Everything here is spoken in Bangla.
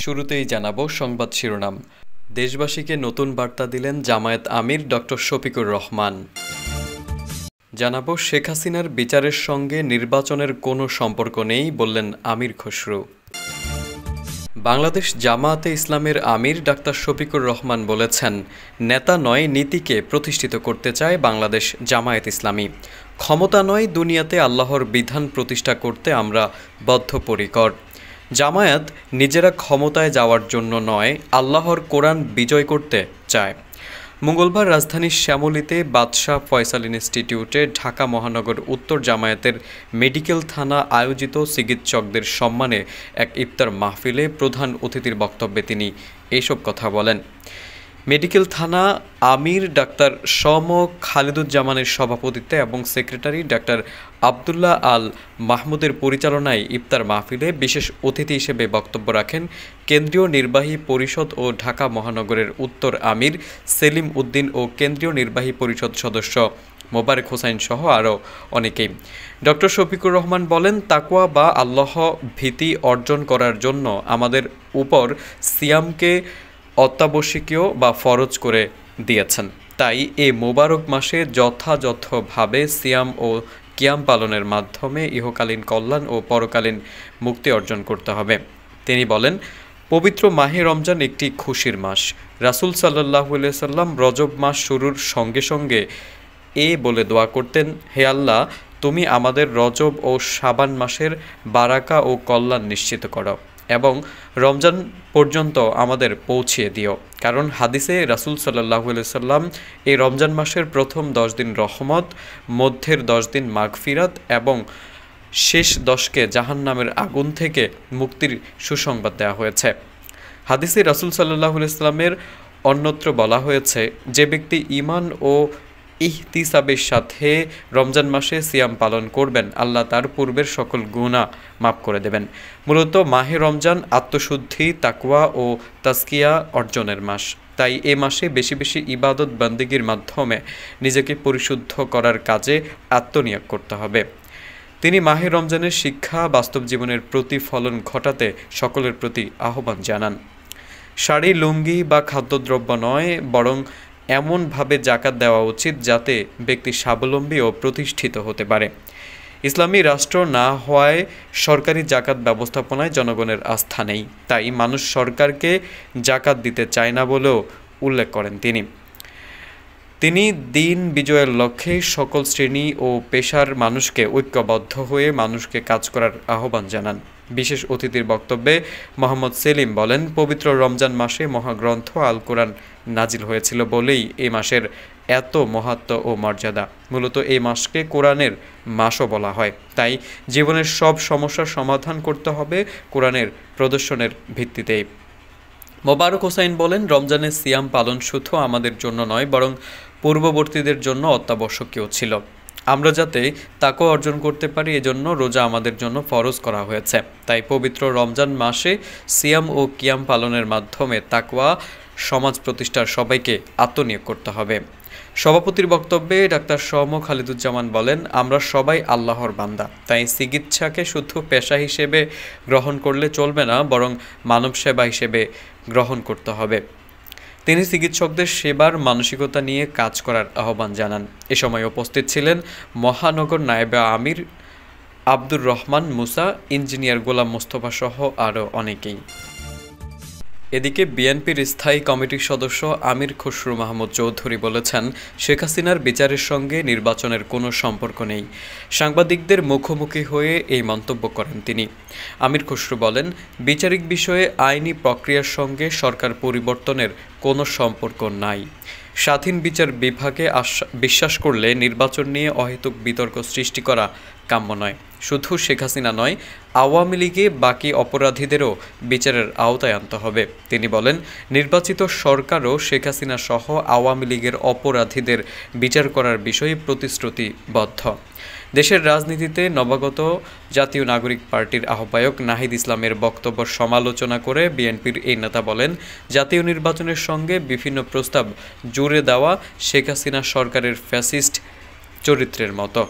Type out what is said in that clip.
শুরুতেই জানাবো সংবাদ শিরোনাম। দেশবাসীকে নতুন বার্তা দিলেন জামায়াত আমির ডক্টর শফিকুর রহমান। জানাবো শেখ হাসিনার বিচারের সঙ্গে নির্বাচনের কোনো সম্পর্ক নেই বললেন আমির খসরু। বাংলাদেশ জামায়াতে ইসলামের আমির ডাক্তার শফিকুর রহমান বলেছেন, নেতা নয় নীতিকে প্রতিষ্ঠিত করতে চায় বাংলাদেশ জামায়াত ইসলামী। ক্ষমতা নয় দুনিয়াতে আল্লাহর বিধান প্রতিষ্ঠা করতে আমরা বদ্ধপরিকর। জামায়াত নিজেরা ক্ষমতায় যাওয়ার জন্য নয়, আল্লাহর কোরআন বিজয় করতে চায়। মঙ্গলবার রাজধানীর শ্যামলীতে বাদশাহ ফয়সাল ইনস্টিটিউটে ঢাকা মহানগর উত্তর জামায়াতের মেডিকেল থানা আয়োজিত চিকিৎসকদের সম্মানে এক ইফতার মাহফিলে প্রধান অতিথির বক্তব্যে তিনি এসব কথা বলেন। মেডিকেল থানা আমির ডাক্তার শম খালিদুজ্জামানের সভাপতিত্বে এবং সেক্রেটারি ডাক্তার আবদুল্লাহ আল মাহমুদের পরিচালনায় ইফতার মাহফিলে বিশেষ অতিথি হিসেবে বক্তব্য রাখেন কেন্দ্রীয় নির্বাহী পরিষদ ও ঢাকা মহানগরের উত্তর আমির সেলিম উদ্দিন ও কেন্দ্রীয় নির্বাহী পরিষদ সদস্য মোবারক হোসাইন সহ আরও অনেকেই। ডক্টর শফিকুর রহমান বলেন, তাকওয়া বা আল্লাহ ভীতি অর্জন করার জন্য আমাদের উপর সিয়ামকে অত্যাবশ্যকীয় বা ফরজ করে দিয়েছেন। তাই এ মোবারক মাসে যথাযথভাবে সিয়াম ও কিয়াম পালনের মাধ্যমে ইহকালীন কল্যাণ ও পরকালীন মুক্তি অর্জন করতে হবে। তিনি বলেন, পবিত্র মাহে রমজান একটি খুশির মাস। রাসূল সাল্লাল্লাহু আলাইহি সাল্লাম রজব মাস শুরুর সঙ্গে সঙ্গে বলে দোয়া করতেন, হে আল্লাহ, তুমি আমাদের রজব ও শাবান মাসের বারাকা ও কল্যাণ নিশ্চিত করো এবং রমজান পর্যন্ত আমাদের পৌঁছিয়ে দিও। কারণ হাদিসে রাসূল সাল্লাল্লাহু আলাইহি সাল্লাম এই রমজান মাসের প্রথম 10 দিন রহমত, মধ্যের 10 দিন মাগফিরাত এবং শেষ 10কে জাহান্নামের আগুন থেকে মুক্তির সুসংবাদ দেওয়া হয়েছে। হাদিসে রাসূল সাল্লাল্লাহু আলাইহি সাল্লামের অন্যত্র বলা হয়েছে, যে ব্যক্তি ঈমান ও ইহতিসাবের সাথে রমজান মাসে সিয়াম পালন করবেন, আল্লাহ তার পূর্বের সকল গুনাহ মাফ করে দেবেন। মূলত মাহে রমজান আত্মশুদ্ধি, তাকওয়া ও তাজকিয়া অর্জনের মাস। তাই এ মাসে বেশি বেশি ইবাদত বন্দেগীর মাধ্যমে নিজেকে পরিশুদ্ধ করার কাজে আত্মনিয়োগ করতে হবে। তিনি মাহে রমজানের শিক্ষা বাস্তব জীবনের প্রতিফলন ঘটাতে সকলের প্রতি আহ্বান জানান। শাড়ি, লুঙ্গি বা খাদ্যদ্রব্য নয়, বরং এমনভাবে জাকাত দেওয়া উচিত যাতে ব্যক্তি স্বাবলম্বী ও প্রতিষ্ঠিত হতে পারে। ইসলামী রাষ্ট্র না হওয়ায় সরকারি জাকাত ব্যবস্থাপনায় জনগণের আস্থা নেই, তাই মানুষ সরকারকে জাকাত দিতে চায় না বলেও উল্লেখ করেন তিনি দিন বিজয়ের লক্ষ্যে সকল শ্রেণী ও পেশার মানুষকে ঐক্যবদ্ধ হয়ে মানুষকে কাজ করার আহ্বান জানান। বিশেষ অতিথির বক্তব্যে মোহাম্মদ সেলিম বলেন, পবিত্র রমজান মাসে মহাগ্রন্থ আল কোরআন নাজিল হয়েছিল বলেই এই মাসের এত মাহাত্ম্য ও মর্যাদা। মূলত এই মাসকে কোরআনের মাসও বলা হয়। তাই জীবনের সব সমস্যার সমাধান করতে হবে কোরআনের প্রদর্শনের ভিত্তিতেই। মোবারক হোসাইন বলেন, রমজানের সিয়াম পালন শুধু আমাদের জন্য নয়, বরং পূর্ববর্তীদের জন্য অত্যাবশ্যকীয় ছিল। আমরা যাতে তাকওয়া অর্জন করতে পারি, এজন্য রোজা আমাদের জন্য ফরজ করা হয়েছে। তাই পবিত্র রমজান মাসে সিয়াম ও কিয়াম পালনের মাধ্যমে তাকওয়া সমাজ প্রতিষ্ঠার সবাইকে আত্মনিয়োগ করতে হবে। সভাপতির বক্তব্যে ডাক্তার শম খালিদুজ্জামান বলেন, আমরা সবাই আল্লাহর বান্দা, তাই চিকিৎসাকে শুধু পেশা হিসেবে গ্রহণ করলে চলবে না, বরং মানব সেবা হিসেবে গ্রহণ করতে হবে। তিনি চিকিৎসকদের সেবার মানসিকতা নিয়ে কাজ করার আহ্বান জানান। এ সময় উপস্থিত ছিলেন মহানগর নায়েবে আমির আব্দুর রহমান মুসা, ইঞ্জিনিয়ার গোলাম মোস্তফা সহ আরও অনেকেই। এদিকে বিএনপির স্থায়ী কমিটির সদস্য আমির খসরু মাহমুদ চৌধুরী বলেছেন, শেখ হাসিনার বিচারের সঙ্গে নির্বাচনের কোনো সম্পর্ক নেই। সাংবাদিকদের মুখোমুখি হয়ে এই মন্তব্য করেন তিনি। আমির খসরু বলেন, বিচারিক বিষয়ে আইনি প্রক্রিয়ার সঙ্গে সরকার পরিবর্তনের কোনো সম্পর্ক নাই। স্বাধীন বিচার বিভাগে বিশ্বাস করলে নির্বাচন নিয়ে অহেতুক বিতর্ক সৃষ্টি করা কাম্য নয়। শুধু শেখ হাসিনা নয়, আওয়ামী লীগে বাকি অপরাধীদেরও বিচারের আওতায় আনতে হবে। তিনি বলেন, নির্বাচিত সরকারও শেখ হাসিনা সহ আওয়ামী লীগের অপরাধীদের বিচার করার বিষয়ে প্রতিশ্রুতিবদ্ধ। দেশের রাজনীতিতে নবাগত জাতীয় নাগরিক পার্টির আহ্বায়ক নাহিদ ইসলামের বক্তব্য সমালোচনা করে বিএনপির এই নেতা বলেন, জাতীয় নির্বাচনের সঙ্গে বিভিন্ন প্রস্তাব জুড়ে দেওয়া শেখ হাসিনা সরকারের ফ্যাসিস্ট চরিত্রের মতো।